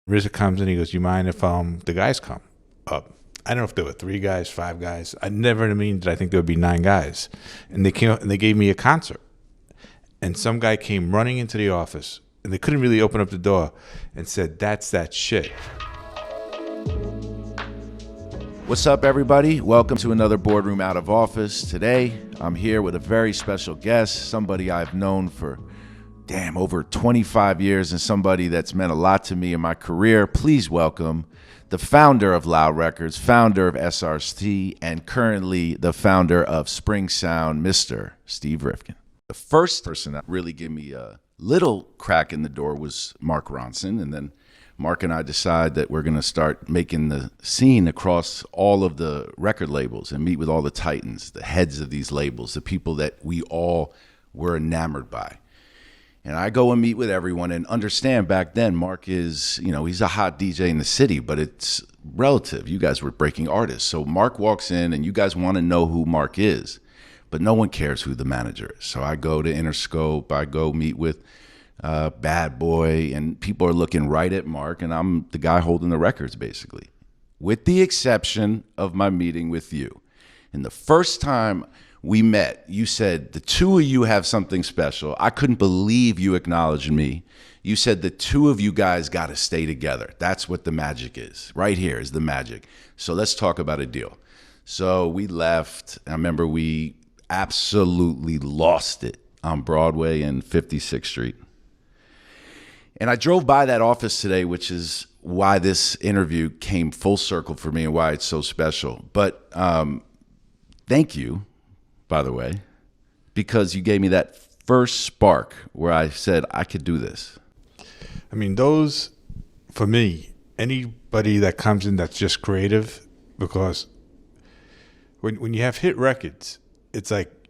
RZA comes in, he goes, "You mind if the guys come up?" I don't know if there were 3 guys, 5 guys. I never in a million did I think there would be 9 guys. And they came up and they gave me a concert. And some guy came running into the office, and they couldn't really open up the door, and said, "That's that shit." What's up, everybody? Welcome to another Boardroom Out of Office. Today, I'm here with a very special guest, somebody I've known for, over 25 years, and somebody that's meant a lot to me in my career. Please welcome the founder of Loud Records, founder of SRC, and currently the founder of Spring Sound, Mr. Steve Rifkind. The first person that really gave me a little crack in the door was Mark Ronson, and then Mark and I decide that we're going to start making the scene across all of the record labels and meet with all the titans, the heads of these labels, the people that we all were enamored by. And I go and meet with everyone and understand back then Mark is, he's a hot DJ in the city, but it's relative. You guys were breaking artists. So Mark walks in and you guys want to know who Mark is, but no one cares who the manager is. So I go to Interscope, I go meet with Bad Boy, and people are looking right at Mark, and I'm the guy holding the records, basically, with the exception of my meeting with you. And the first time we met, you said, the two of you have something special. I couldn't believe you acknowledged me. You said the two of you guys got to stay together. That's what the magic is. Right here is the magic. So let's talk about a deal. So we left. I remember we absolutely lost it on Broadway and 56th Street. And I drove by that office today, which is why this interview came full circle for me and why it's so special. But thank you, by the way, because you gave me that first spark where I said I could do this. I mean, those, for me, anybody that comes in that's just creative, because when you have hit records, it's like,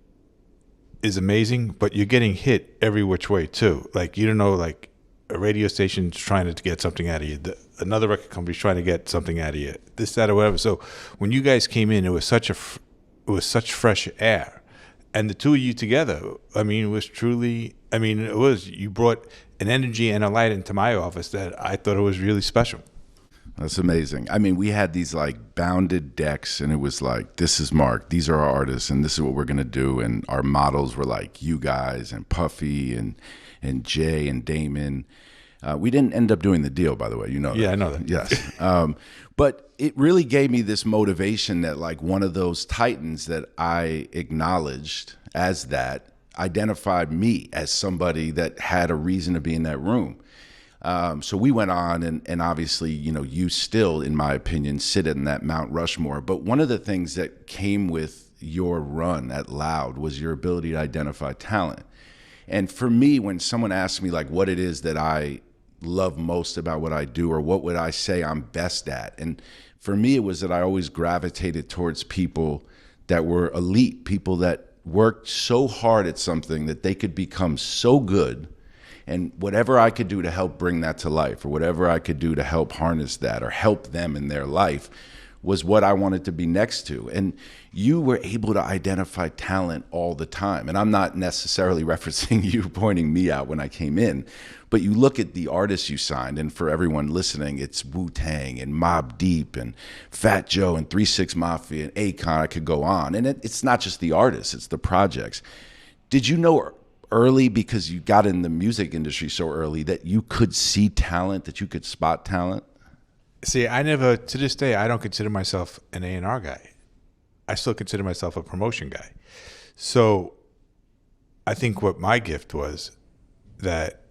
is amazing, but you're getting hit every which way too. Like, you don't know, like, a radio station's trying to get something out of you. Another record company's trying to get something out of you. This, that, or whatever. So when you guys came in, it was such fresh air, and the two of you together. I mean, it was truly. I mean, it was. You brought an energy and a light into my office that I thought it was really special. That's amazing. I mean, we had these like bounded decks, and it was like, this is Mark, these are our artists, and this is what we're gonna do. And our models were like you guys and Puffy and Jay and Damon. We didn't end up doing the deal, by the way. You know that. Yeah, I know that. Yes. But it really gave me this motivation that like one of those titans that I acknowledged as that identified me as somebody that had a reason to be in that room. So we went on, and obviously, you still, in my opinion, sit in that Mount Rushmore. But one of the things that came with your run at Loud was your ability to identify talent. And for me, when someone asks me like what it is that I love most about what I do, or what would I say I'm best at, and for me, it was that I always gravitated towards people that were elite, people that worked so hard at something that they could become so good. And whatever I could do to help bring that to life, or whatever I could do to help harness that or help them in their life, was what I wanted to be next to. And you were able to identify talent all the time. And I'm not necessarily referencing you pointing me out when I came in, but you look at the artists you signed, and for everyone listening, it's Wu-Tang and Mobb Deep and Fat Joe and 3 6 Mafia and Akon. I could go on. And it's not just the artists, it's the projects. Did you know early, because you got in the music industry so early, that you could see talent, that you could spot talent? See, I never, to this day, I don't consider myself an A&R guy. I still consider myself a promotion guy. So I think what my gift was that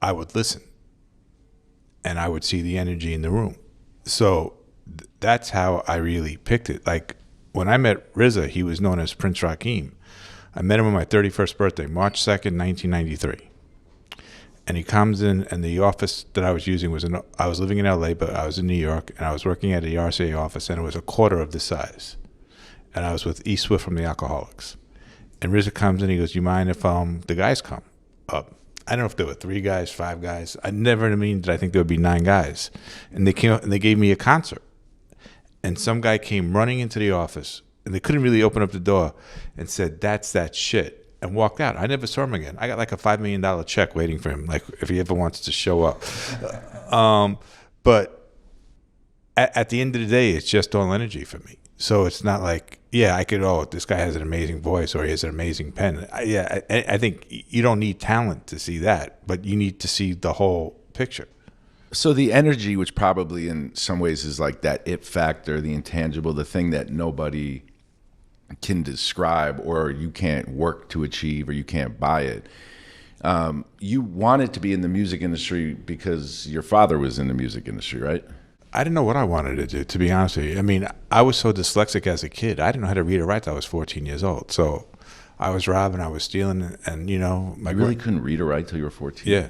I would listen and I would see the energy in the room. So that's how I really picked it. Like when I met RZA, he was known as Prince Rakeem. I met him on my 31st birthday, March 2nd, 1993. And he comes in, and the office that I was using I was living in LA, but I was in New York, and I was working at the RCA office, and it was a quarter of the size. And I was with E. Swift from the Alcoholics. And RZA comes in, he goes, "You mind if the guys come up?" I don't know if there were 3 guys, 5 guys. I never in a million did I think there would be 9 guys. And they came up and they gave me a concert. And some guy came running into the office, and they couldn't really open up the door, and said, "That's that shit," and walked out. I never saw him again. I got like a $5 million check waiting for him, like if he ever wants to show up. But at the end of the day, it's just all energy for me. So it's not like, yeah, I could, this guy has an amazing voice or he has an amazing pen. I think you don't need talent to see that, but you need to see the whole picture. So the energy, which probably in some ways is like that it factor, the intangible, the thing that nobody can describe or you can't work to achieve or you can't buy it. You wanted to be in the music industry because your father was in the music industry, right? I didn't know what I wanted to do, to be honest with you. I mean, I was so dyslexic as a kid. I didn't know how to read or write till I was 14 years old. So I was robbing, I was stealing, and You really couldn't read or write till you were 14? Yeah.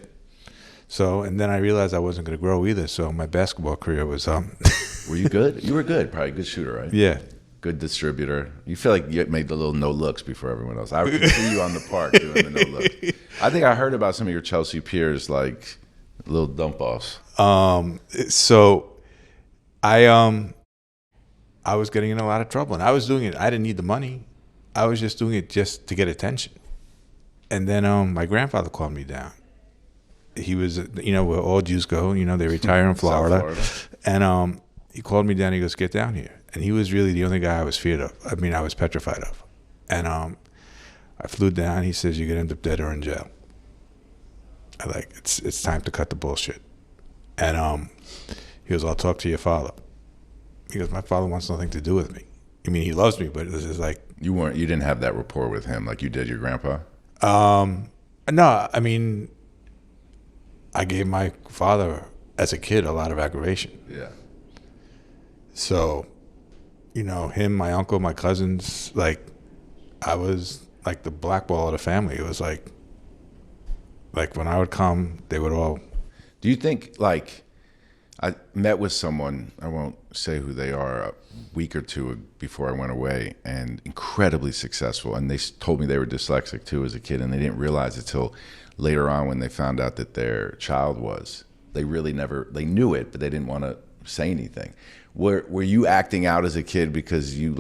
So, and then I realized I wasn't going to grow either. So my basketball career was Were you good? You were good, probably a good shooter, right? Yeah. Good distributor. You feel like you made the little no looks before everyone else. I could see you on the park doing the no look. I think I heard about some of your Chelsea peers, like little dump offs. So I was getting in a lot of trouble, and I was doing it. I didn't need the money. I was just doing it just to get attention. And then my grandfather called me down. He was, where all Jews go, they retire in Florida. And he called me down. He goes, get down here. And he was really the only guy I was feared of. I mean, I was petrified of. And I flew down. He says, you're going to end up dead or in jail. It's time to cut the bullshit. And he goes, I'll talk to your father. He goes, my father wants nothing to do with me. I mean, he loves me, but this is like... You didn't have that rapport with him like you did your grandpa? No, I mean, I gave my father, as a kid, a lot of aggravation. Yeah. So, him, my uncle, my cousins, I was like the blackball of the family. It was like when I would come, they would all... Do you think, I met with someone, I won't say who they are, a week or two before I went away, and incredibly successful. And they told me they were dyslexic too as a kid, and they didn't realize it till later on when they found out that their child was. They knew it, but they didn't want to say anything. Were you acting out as a kid because you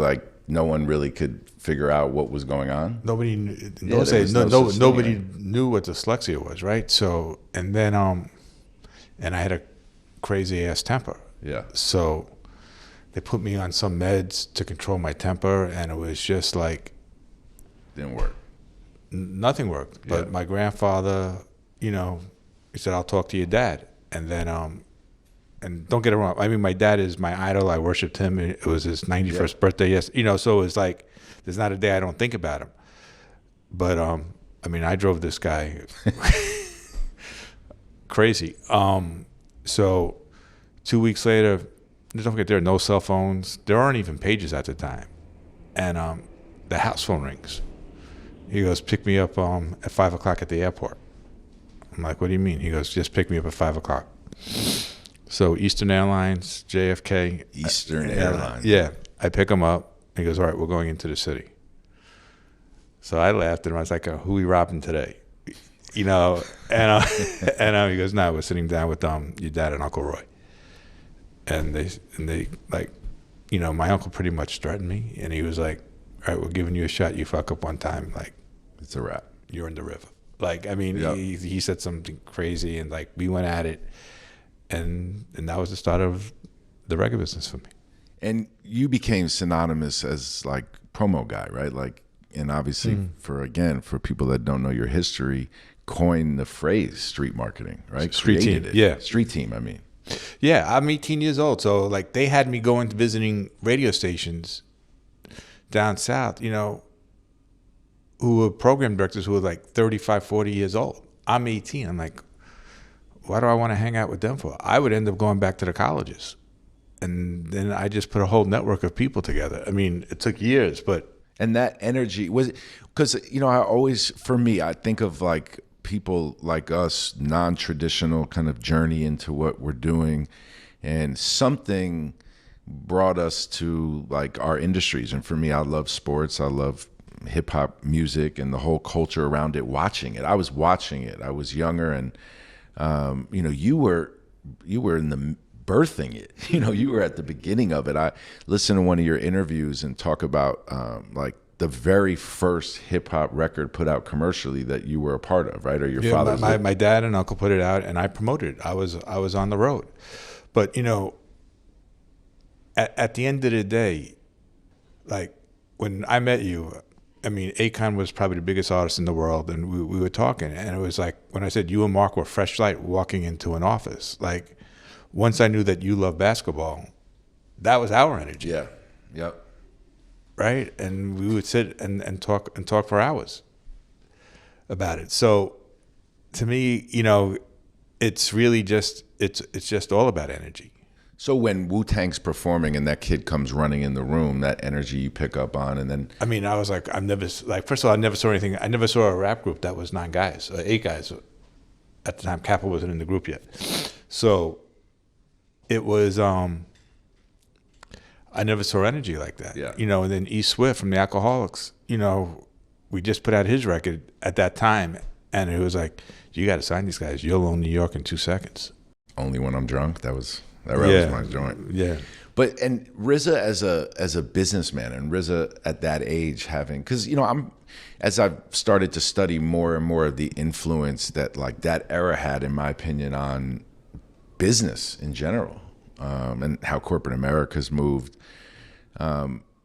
no one really could figure out what was going on? Nobody knew, nobody knew what dyslexia was, right? So, and then and I had a crazy ass temper. Yeah. So they put me on some meds to control my temper, and it was just didn't work. Nothing worked. But Yeah. my grandfather, he said, I'll talk to your dad. And then and don't get it wrong, I mean, my dad is my idol. I worshipped him. It was his 91st birthday. Yes, so it was there's not a day I don't think about him. But I mean, I drove this guy crazy. So 2 weeks later, don't forget, there are no cell phones. There aren't even pages at the time. And the house phone rings. He goes, pick me up at 5 o'clock at the airport. I'm like, what do you mean? He goes, just pick me up at 5 o'clock. So Eastern Airlines, JFK. Eastern Airlines. Yeah. I pick him up. He goes, all right, we're going into the city. So I laughed at him. I was like, who we robbing today? And he goes, no, we're sitting down with your dad and Uncle Roy. And they my uncle pretty much threatened me. And he was like, all right, we're giving you a shot. You fuck up one time, it's a wrap. You're in the river. He said something crazy, and we went at it. And that was the start of the record business for me. And you became synonymous as promo guy, right? And obviously for people that don't know your history, coined the phrase street marketing, right? Street Created team, it. yeah. Street team, I mean. Yeah, I'm 18 years old. So they had me going to visiting radio stations down south, who were program directors who were 35, 40 years old. I'm 18. I'm like, why do I want to hang out with them for? I would end up going back to the colleges. And then I just put a whole network of people together. I mean, it took years, but... And that energy, was it, because, I think of people like us, non-traditional kind of journey into what we're doing, and something brought us to our industries. And for me, I love sports. I love hip hop music and the whole culture around it, watching it. I was watching it. I was younger, and you were in the birthing it. You were at the beginning of it. I listened to one of your interviews and talk about the very first hip hop record put out commercially that you were a part of, right? Or your father's. My dad and uncle put it out, and I promoted it. I was on the road. But at the end of the day, like when I met you, I mean, Akon was probably the biggest artist in the world, and we were talking, and it was like when I said you and Mark were fresh light walking into an office. Like once I knew that you love basketball, that was our energy. Yeah. Yep. Right, and we would sit and talk for hours about it. So to me, it's really just it's just all about energy. So when Wu-Tang's performing and that kid comes running in the room, that energy you pick up on, and then I mean, I was like, first of all, I never saw anything. I never saw a rap group that was 9 guys, 8 guys at the time. Kappa wasn't in the group yet, so it was. I never saw energy like that. Yeah. And then E Swift from the Alcoholics, we just put out his record at that time, and it was like, you got to sign these guys. You'll own New York in 2 seconds. Only When I'm Drunk. That was my joint. Yeah. But and RZA as a businessman, and RZA at that age having, because as I've started to study more and more of the influence that like that era had, in my opinion, on business in general, and how corporate America's moved.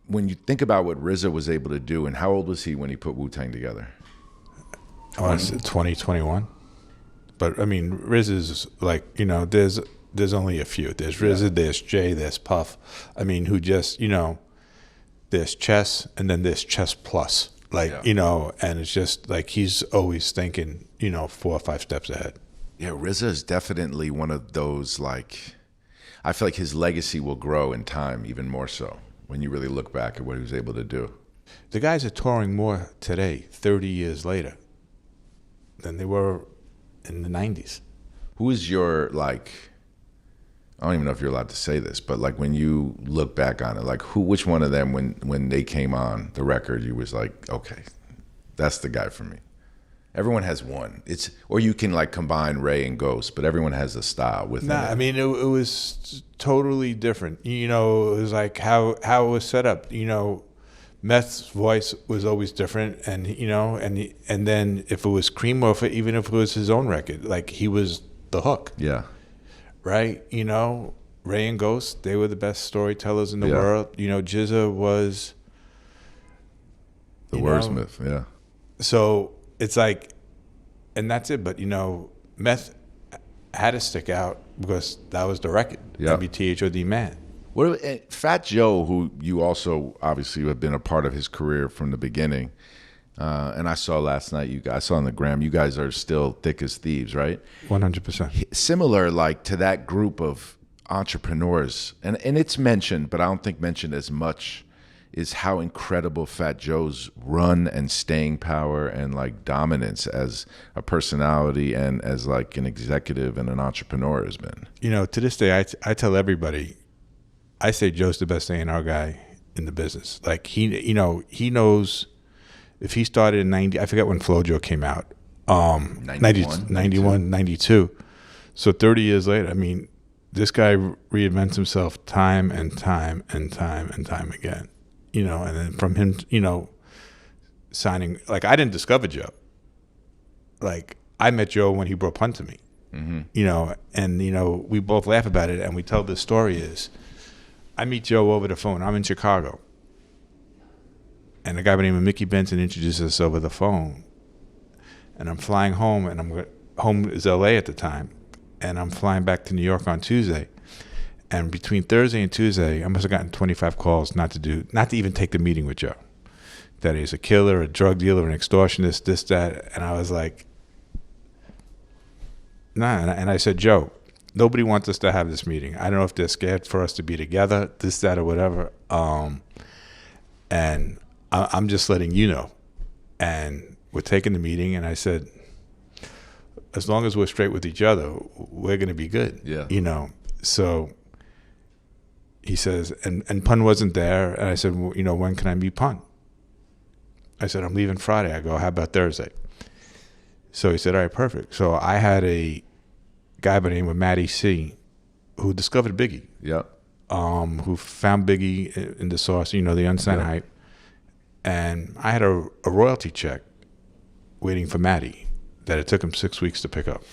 When you think about what RZA was able to do, and how old was he when he put Wu-Tang together? I want to say 2021. But I mean, RZA's like, there's only a few. There's RZA, there's Jay, there's Puff. I mean, who just, there's Chess, and then there's Chess Plus. Like, and it's just like he's always thinking, 4 or 5 steps ahead. Yeah, RZA is definitely one of those, like, I feel like his legacy will grow in time even more so when you really look back at what he was able to do. The guys are touring more today, 30 years later, than they were in the 90s. Who is your, like, I don't even know if you're allowed to say this, but like when you look back on it, like which one of them when they came on the record, you was like, okay, that's the guy for me. Everyone has one. Or you can like combine Ray and Ghost, but everyone has a style within it. I mean, it was totally different. It was like how it was set up. Meth's voice was always different, and and then if it was Cream, or even if it was his own record, like he was the hook. Yeah. Right? Ray and Ghost, they were the best storytellers in the world. GZA was the wordsmith. Yeah. So it's like, and that's it. But Meth had to stick out because that was the record. Yeah. WTHOD Man. Fat Joe, who you also obviously have been a part of his career from the beginning, and I saw last night, I saw on the gram, you guys are still thick as thieves, right? 100%. Similar, like to that group of entrepreneurs, and it's mentioned, but I don't think mentioned as much, is how incredible Fat Joe's run and staying power and like dominance as a personality and as like an executive and an entrepreneur has been. To this day, I tell everybody, I say Joe's the best A&R guy in the business. Like he knows if he started in 90, I forget when FloJo came out, 91, 92. So 30 years later, I mean, this guy reinvents himself time and time and time and time again. And then from him, signing, like I didn't discover Joe. Like I met Joe when he brought Pun to me, and we both laugh about it, and we tell this story is, I meet Joe over the phone. I'm in Chicago, and a guy by the name of Mickey Benson introduces us over the phone, and I'm flying home, and home is L.A. at the time, and I'm flying back to New York on Tuesday. And between Thursday and Tuesday, I must have gotten 25 calls not to even take the meeting with Joe. That he's a killer, a drug dealer, an extortionist, this, that. And I was like, nah. And I said, Joe, nobody wants us to have this meeting. I don't know if they're scared for us to be together, this, that, or whatever. And I'm just letting you know. And we're taking the meeting, and I said, as long as we're straight with each other, we're going to be good. Yeah. So he says, and Pun wasn't there. And I said, well, when can I meet Pun? I said, I'm leaving Friday. I go, how about Thursday? So he said, all right, perfect. So I had a guy by the name of Matty C who discovered Biggie. Yeah. Who found Biggie in the Source, the Unsigned Hype. And I had a royalty check waiting for Matty that it took him 6 weeks to pick up.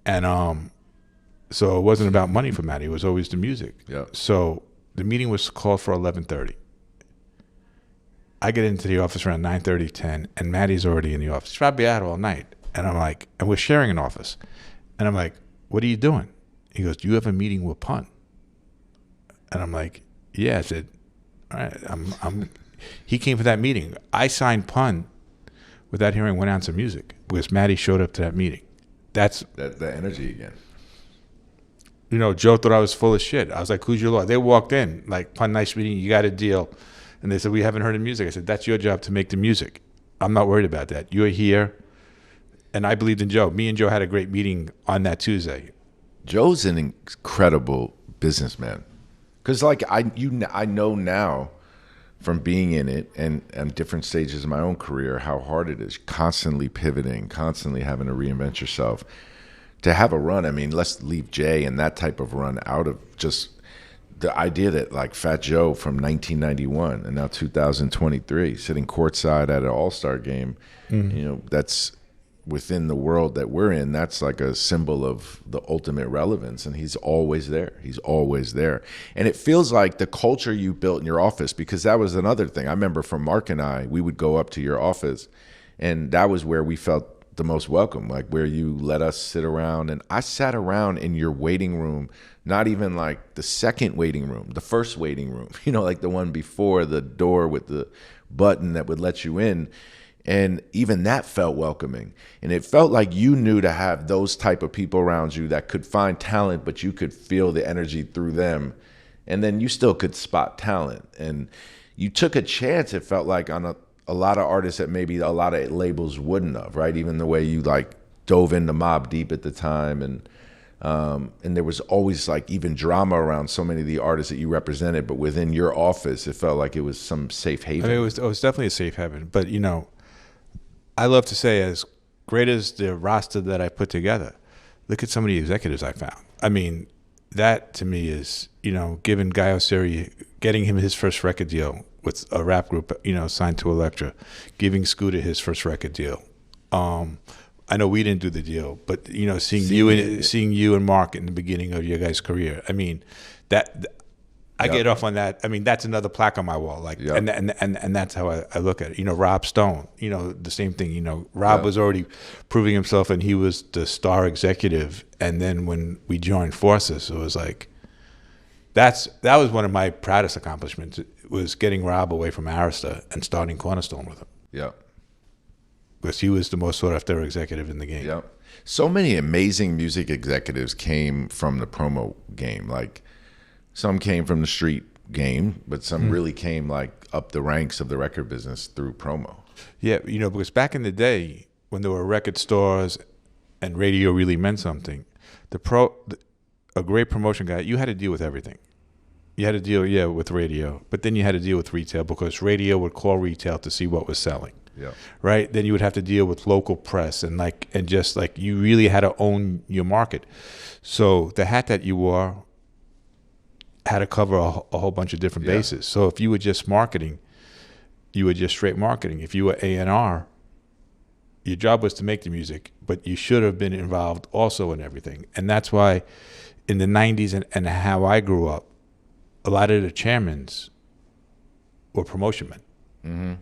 And So it wasn't about money for Matty. It was always the music. Yeah. So the meeting was called for 11:30. I get into the office around 9:30, 10, and Matty's already in the office. He's probably out all night. And I'm like, and we're sharing an office. And I'm like, what are you doing? He goes, do you have a meeting with Pun? And I'm like, yeah. I said, all right, he came for that meeting. I signed Pun without hearing 1 ounce of music because Matty showed up to that meeting. That's that energy again. Joe thought I was full of shit. I was like, who's your lawyer? They walked in, like, Pun, nice meeting, you got a deal. And they said, we haven't heard the music. I said, that's your job to make the music. I'm not worried about that. You're here. And I believed in Joe. Me and Joe had a great meeting on that Tuesday. Joe's an incredible businessman. Because, like, I know now from being in it and different stages of my own career how hard it is, constantly pivoting, constantly having to reinvent yourself. To have a run, I mean, let's leave Jay and that type of run out of just the idea that, like, Fat Joe from 1991 and now 2023 sitting courtside at an All-Star game, that's within the world that we're in, that's like a symbol of the ultimate relevance. And he's always there. He's always there. And it feels like the culture you built in your office, because that was another thing. I remember from Mark and I, we would go up to your office, and that was where we felt the most welcome, like where you let us sit around. And I sat around in your waiting room, not even like the second waiting room, the first waiting room, like the one before the door with the button that would let you in. And even that felt welcoming. And it felt like you knew to have those type of people around you that could find talent, but you could feel the energy through them. And then you still could spot talent. And you took a chance, it felt like, on a lot of artists that maybe a lot of labels wouldn't have, right? Even the way you, like, dove into Mobb Deep at the time. And there was always, like, even drama around so many of the artists that you represented. But within your office, it felt like it was some safe haven. I mean, it was definitely a safe haven. But, I love to say, as great as the roster that I put together, look at some of the executives I found. I mean, that to me is, giving Guy Oseary, getting him his first record deal with a rap group, signed to Elektra, giving Scooter his first record deal. I know we didn't do the deal, but seeing you and Mark in the beginning of your guys' career. I mean, I get off on that. I mean, that's another plaque on my wall. Like, and that's how I look at it. Rob Stone, the same thing. Rob was already proving himself, and he was the star executive. And then when we joined forces, it was like that was one of my proudest accomplishments. It was getting Rob away from Arista and starting Cornerstone with him. Yeah, because he was the most sought after executive in the game. Yeah, so many amazing music executives came from the promo game. Like, some came from the street game, but some really came, like, up the ranks of the record business through promo. Yeah, because back in the day when there were record stores and radio really meant something, a great promotion guy, you had to deal with everything. You had to deal, with radio, but then you had to deal with retail because radio would call retail to see what was selling. Yeah. Right? Then you would have to deal with local press and just you really had to own your market. So the hat that you wore had to cover a whole bunch of different bases. So if you were just marketing, you were just straight marketing. If you were A&R, your job was to make the music, but you should have been involved also in everything. And that's why in the 90s and how I grew up, a lot of the chairmans were promotion men. Mm-hmm.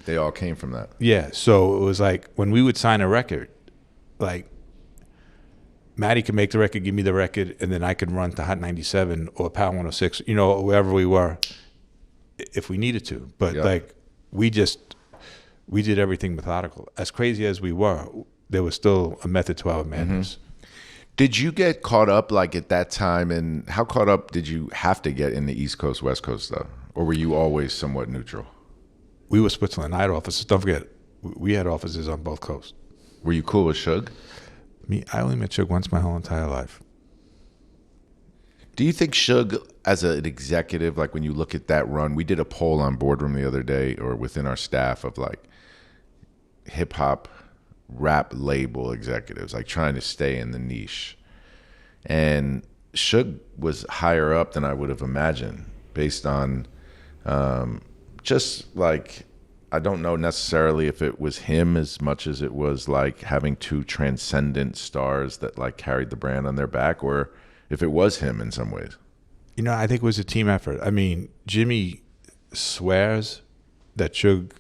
They all came from that. Yeah, so it was like when we would sign a record, like, Matty could make the record, give me the record, and then I could run to Hot 97 or Power 106, wherever we were, if we needed to. But we did everything methodical. As crazy as we were, there was still a method to our madness. Mm-hmm. Did you get caught up, like, at that time, and how caught up did you have to get in the East Coast, West Coast stuff? Or were you always somewhat neutral? We were Switzerland. I had offices. Don't forget, we had offices on both coasts. Were you cool with Suge? I only met Suge once my whole entire life. Do you think Suge, as an executive, like, when you look at that run, we did a poll on Boardroom the other day, or within our staff, of, like, hip-hop rap label executives, like, trying to stay in the niche. And Suge was higher up than I would have imagined, based on just, like, I don't know necessarily if it was him as much as it was like having two transcendent stars that like carried the brand on their back, or if it was him in some ways. I think it was a team effort. I mean, Jimmy swears that Suge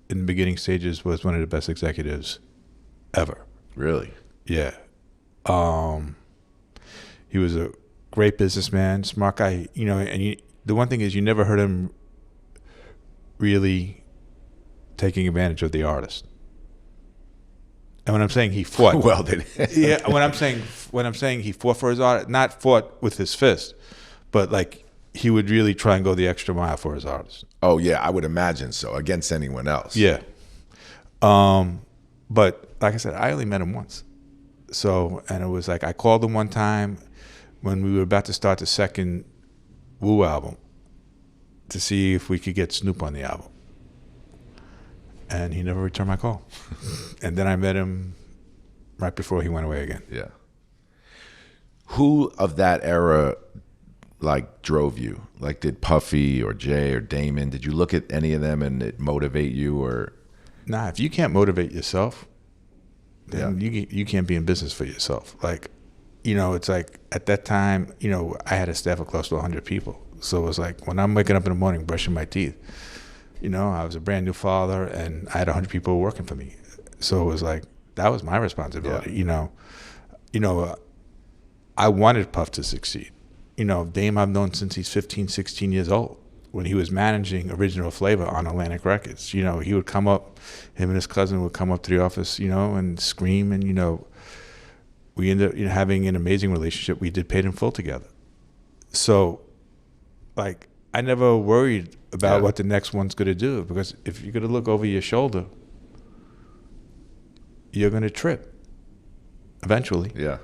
in the beginning stages was one of the best executives ever. Really? Yeah. He was a great businessman, smart guy, and the one thing is you never heard him really taking advantage of the artist. And when I'm saying he fought, Well, they yeah. When I'm saying he fought for his artist, not fought with his fist, but like he would really try and go the extra mile for his artist. Oh yeah, I would imagine so, against anyone else. Yeah. But like I said, I only met him once. So, and it was like I called him one time when we were about to start the second Wu album to see if we could get Snoop on the album. And he never returned my call. And then I met him right before he went away again. Yeah. Who of that era like drove you? Like did Puffy or Jay or Damon, did you look at any of them and it motivate you? Or Nah, if you can't motivate yourself, then you can't be in business for yourself. Like, it's like at that time, I had a staff of close to 100 people. So it was like when I'm waking up in the morning brushing my teeth, I was a brand new father and I had 100 people working for me. So it was like that was my responsibility. I wanted Puff to succeed. Dame I've known since he's 15, 16 years old. When he was managing Original Flavor on Atlantic Records, he would come up, him and his cousin would come up to the office, and scream, and we ended up having an amazing relationship. We did Paid in Full together. So, like, I never worried about what the next one's going to do, because if you're going to look over your shoulder, you're going to trip eventually. yeah.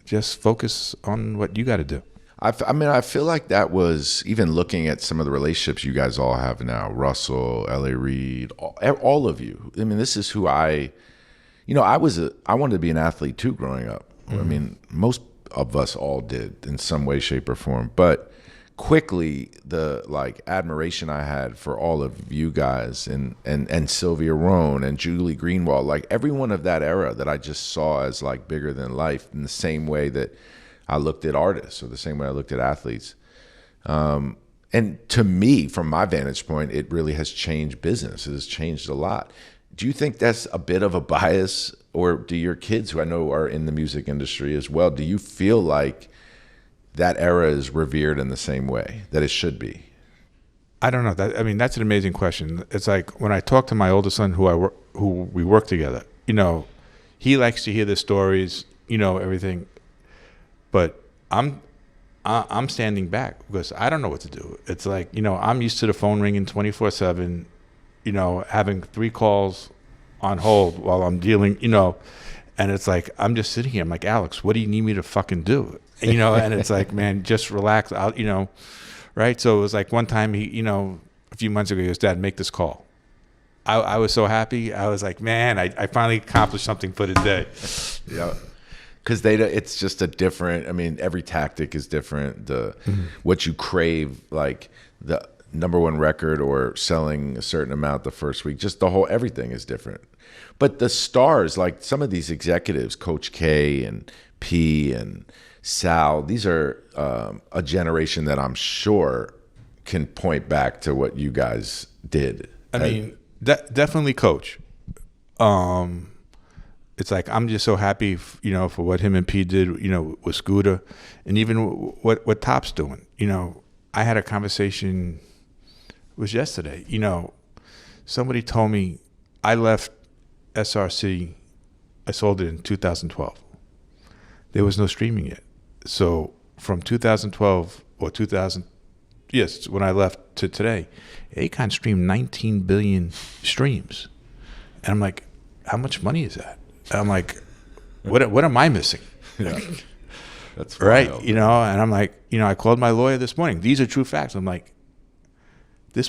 Just focus on what you got to do. I mean, I feel like that was, even looking at some of the relationships you guys all have now, Russell, L.A. Reid, all of you. I mean, this is who I wanted to be an athlete too growing up. Mm-hmm. I mean, most of us all did in some way, shape, or form. But quickly, the like admiration I had for all of you guys and Sylvia Rhone and Julie Greenwald, like everyone of that era that I just saw as like bigger than life, in the same way that I looked at artists, or the same way I looked at athletes. And to me, from my vantage point, it really has changed business. It has changed a lot. Do you think that's a bit of a bias, or do your kids, who I know are in the music industry as well, do you feel like that era is revered in the same way that it should be? I don't know. That's an amazing question. It's like when I talk to my older son, who we work together, he likes to hear the stories, everything. But I'm standing back because I don't know what to do. It's like, I'm used to the phone ringing 24/7, having 3 calls on hold while I'm dealing, and it's like, I'm just sitting here. I'm like, Alex, what do you need me to fucking do? And it's like, man, just relax out, right? So it was like one time he, a few months ago, he goes, Dad, make this call. I was so happy. I was like, man, I finally accomplished something for the day. Yeah. Because it's just a different, every tactic is different. What you crave, like the #1 record or selling a certain amount the first week, just everything is different. But the stars, like some of these executives, Coach K and P and Sal, these are a generation that I'm sure can point back to what you guys did. Definitely Coach. It's like I'm just so happy, for what him and P did, with Scooter, and even what Top's doing. I had a conversation, it was yesterday. Somebody told me I left SRC, I sold it in 2012. There was no streaming yet. So from 2012 or 2000, yes, when I left to today, Akon streamed 19 billion streams, and I'm like, how much money is that? I'm like, what am I missing? Yeah. That's right. wild. And I'm like, I called my lawyer this morning. These are true facts. I'm like, there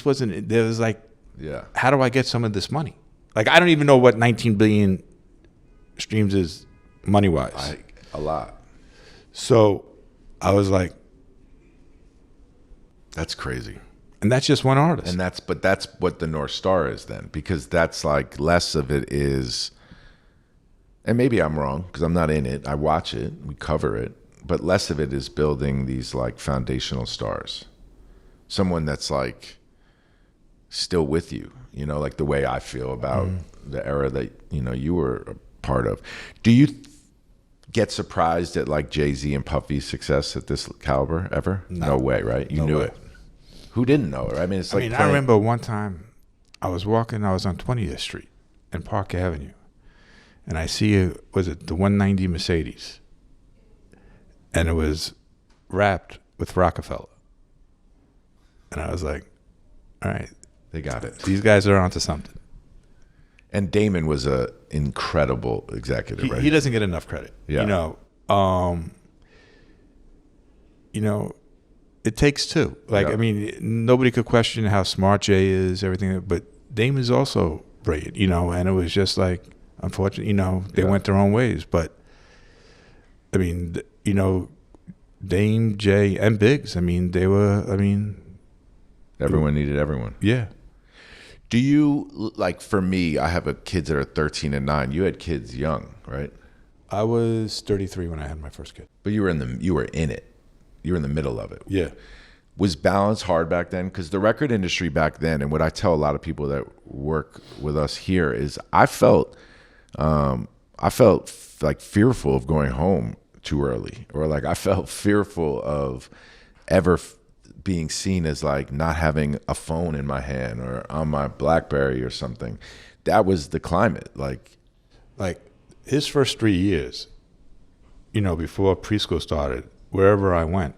was like, yeah. How do I get some of this money? Like, I don't even know what 19 billion streams is money-wise. A lot. So I was like, that's crazy. And that's just one artist. And that's what the North Star is then, because that's like less of it is, and maybe I'm wrong because I'm not in it. I watch it, we cover it, but less of it is building these like foundational stars. Someone that's like still with you, you know, like the way I feel about the era that, you know, you were a part of. Do you get surprised at like Jay-Z and Puffy's success at this caliber ever? No way, right? You knew it. Who didn't know it? I mean, it's like I remember one time I was on 20th Street and Park Avenue, and I see was it the 190 Mercedes, and it was wrapped with Rockefeller, and I was like, all right, they got it. These guys are onto something. And Damon was a incredible executive, right? He doesn't get enough credit. Yeah. You know, it takes two. Like, I mean, nobody could question how smart Jay is, everything, but Damon's also brilliant, you know, and it was just like, unfortunately, you know, they went their own ways. But, I mean, you know, Dame, Jay, and Biggs, I mean, they were, I mean. Everyone needed everyone. Yeah. Do you, like, for me, I have kids that are 13 and 9. You had kids young, right? I was 33 when I had my first kid. But you were in it. You were in the middle of it. Yeah. Was balance hard back then? Because the record industry back then, and what I tell a lot of people that work with us here is I felt like fearful of going home too early, or like I felt fearful of ever being seen as like not having a phone in my hand or on my BlackBerry or something. That was the climate. Like his first 3 years, you know, before preschool started, wherever I went,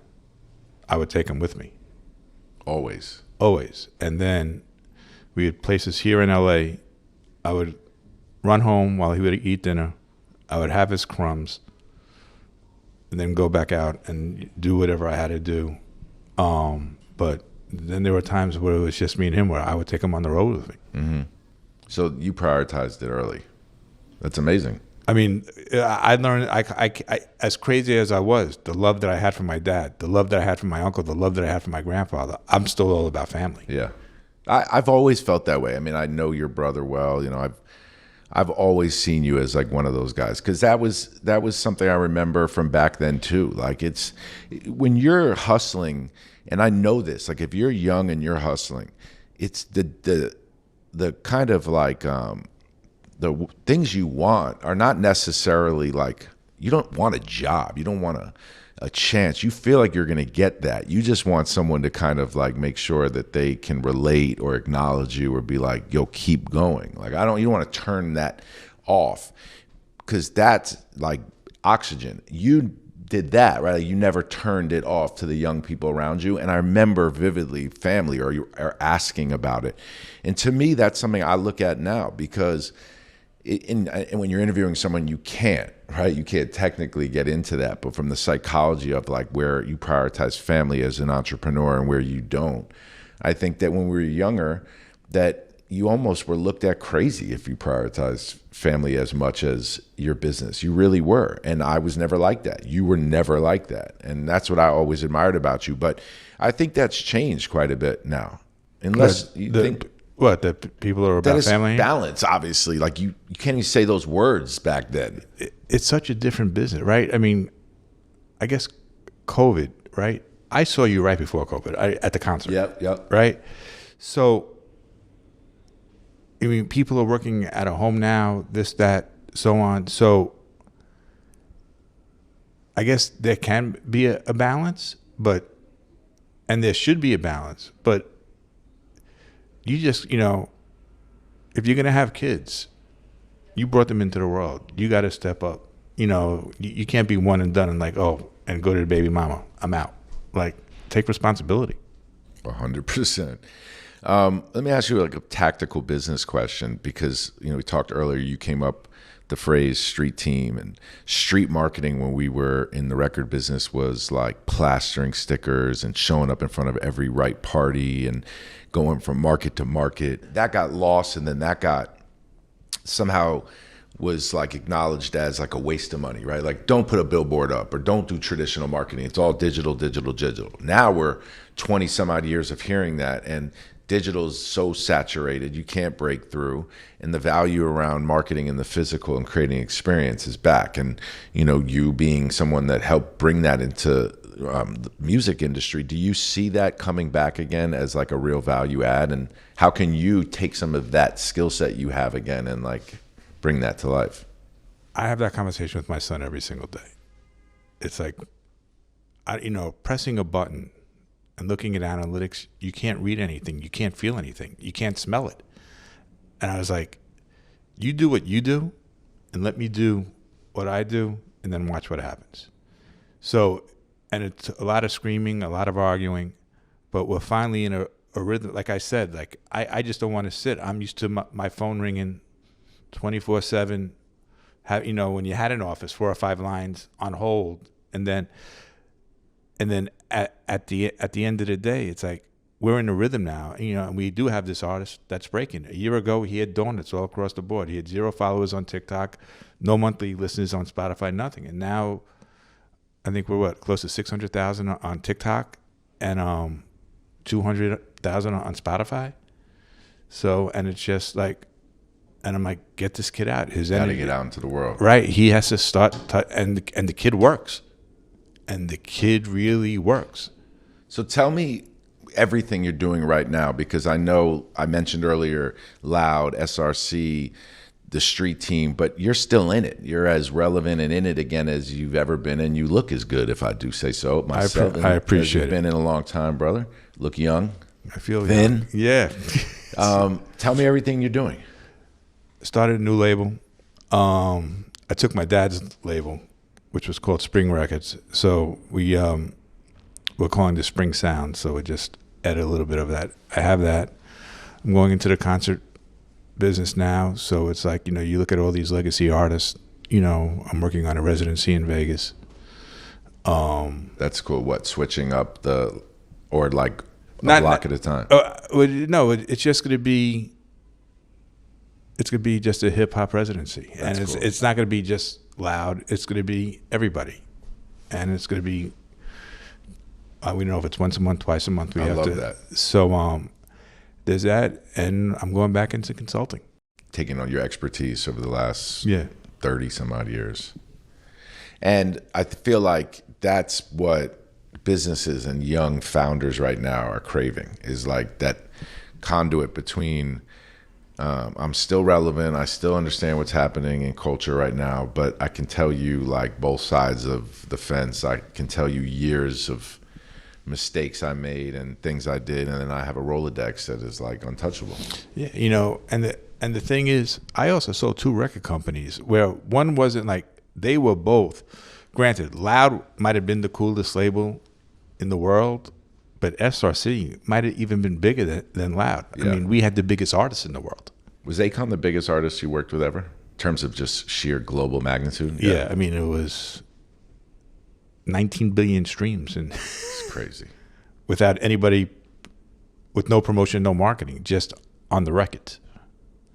I would take him with me. Always. And then we had places here in LA. I would run home while he would eat dinner. I would have his crumbs and then go back out and do whatever I had to do. But then there were times where it was just me and him, where I would take him on the road with me. Mm-hmm. So you prioritized it early. That's amazing. I mean, I learned, I, as crazy as I was, the love that I had for my dad, the love that I had for my uncle, the love that I had for my grandfather, I'm still all about family. Yeah. I've always felt that way. I mean, I know your brother well. You know, I've always seen you as like one of those guys, because that was something I remember from back then too. Like, it's when you're hustling, and I know this, like if you're young and you're hustling, it's the kind of like the things you want are not necessarily like, you don't want a job, you don't want a chance. You feel like you're going to get that. You just want someone to kind of like make sure that they can relate or acknowledge you or be like, yo, keep going. Like, you don't want to turn that off, because that's like oxygen. You did that, right? Like, you never turned it off to the young people around you. And I remember vividly family or asking about it. And to me, that's something I look at now, because and when you're interviewing someone, you can't, right? You can't technically get into that, but from the psychology of like where you prioritize family as an entrepreneur and where you don't, I think that when we were younger, that you almost were looked at crazy if you prioritized family as much as your business. You really were. And I was never like that. You were never like that. And that's what I always admired about you. But I think that's changed quite a bit now. Unless you think... What, that people are about family? Balance, obviously. Like, you can't even say those words back then. It's such a different business, right? I mean, I guess COVID, right? I saw you right before COVID at the concert. Yep. Right? So, I mean, people are working at a home now, this, that, so on. So, I guess there can be a balance, and there should be a balance, but you just, you know, if you're going to have kids, you brought them into the world. You got to step up. You know, you can't be one and done and like, oh, and go to the baby mama. I'm out. Like, take responsibility. 100%. Let me ask you like a tactical business question, because, you know, we talked earlier, you came up the phrase street team, and street marketing when we were in the record business was like plastering stickers and showing up in front of every right party and going from market to market. That got lost, and then that got somehow was like acknowledged as like a waste of money, right? Like, don't put a billboard up or don't do traditional marketing. It's all digital, digital, digital. Now we're 20 some odd years of hearing that, and digital is so saturated, you can't break through. And the value around marketing and the physical and creating experience is back. And, you know, you being someone that helped bring that into the music industry, do you see that coming back again as like a real value add? And how can you take some of that skill set you have again and like bring that to life? I have that conversation with my son every single day. It's like, pressing a button and looking at analytics, you can't read anything. You can't feel anything. You can't smell it. And I was like, you do what you do and let me do what I do and then watch what happens. So, and it's a lot of screaming, a lot of arguing, but we're finally in a rhythm. Like I said, like I just don't want to sit. I'm used to my phone ringing 24/7. When you had an office, 4 or 5 lines on hold, and then at the end of the day, it's like we're in a rhythm now. And we do have this artist that's breaking. A year ago, he had donuts all across the board. He had 0 followers on TikTok, no monthly listeners on Spotify, nothing. And now, I think we're close to 600,000 on TikTok, and 200,000 on Spotify. So, and it's just like. And I'm like, get this kid out. His energy, gotta get out into the world. Right. He has to start, and the kid works. And the kid really works. So tell me everything you're doing right now, because I know I mentioned earlier Loud, SRC, the street team, but you're still in it. You're as relevant and in it again as you've ever been, and you look as good, if I do say so myself. I appreciate it. You've been in a long time, brother. Look young. I feel thin. Young. Yeah. Tell me everything you're doing. Started a new label. I took my dad's label, which was called Spring Records. So we're calling it Spring Sound. So we just added a little bit of that. I have that. I'm going into the concert business now. So it's like, you look at all these legacy artists. I'm working on a residency in Vegas. That's cool. What, switching up or like a block at a time? No, it's just going to be. It's going to be just a hip hop residency. That's and cool. It's not going to be just Loud. It's going to be everybody. And it's going to be, we don't know if it's once a month, twice a month. I love that. So there's that. And I'm going back into consulting. Taking on your expertise over the last 30 some odd years. And I feel like that's what businesses and young founders right now are craving, is like that conduit between I'm still relevant. I still understand what's happening in culture right now, but I can tell you like both sides of the fence. I can tell you years of mistakes I made and things I did, and then I have a Rolodex that is like untouchable. Yeah, and the thing is, I also sold 2 record companies where one wasn't like, they were both. Granted, Loud might have been the coolest label in the world, but SRC might have even been bigger than Loud. Yeah. I mean, we had the biggest artists in the world. Was Akon the biggest artist you worked with ever, in terms of just sheer global magnitude? Yeah, I mean, it was 19 billion streams, and it's crazy. Without anybody, with no promotion, no marketing, just on the record.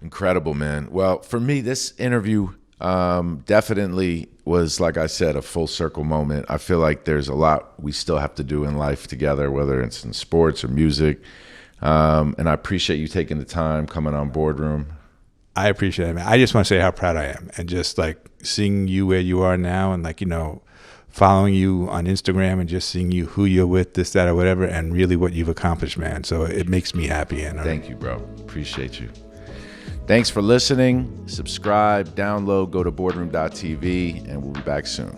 Incredible, man. Well, for me, this interview definitely was, like I said, a full circle moment. I feel like there's a lot we still have to do in life together, whether it's in sports or music. And I appreciate you taking the time, coming on Boardroom. I appreciate it, man. I just want to say how proud I am, and just like seeing you where you are now, and like, following you on Instagram and just seeing you, who you're with, this, that, or whatever, and really what you've accomplished, man. So it makes me happy. And thank you, bro. Appreciate you. Thanks for listening. Subscribe, download, go to boardroom.tv, and we'll be back soon.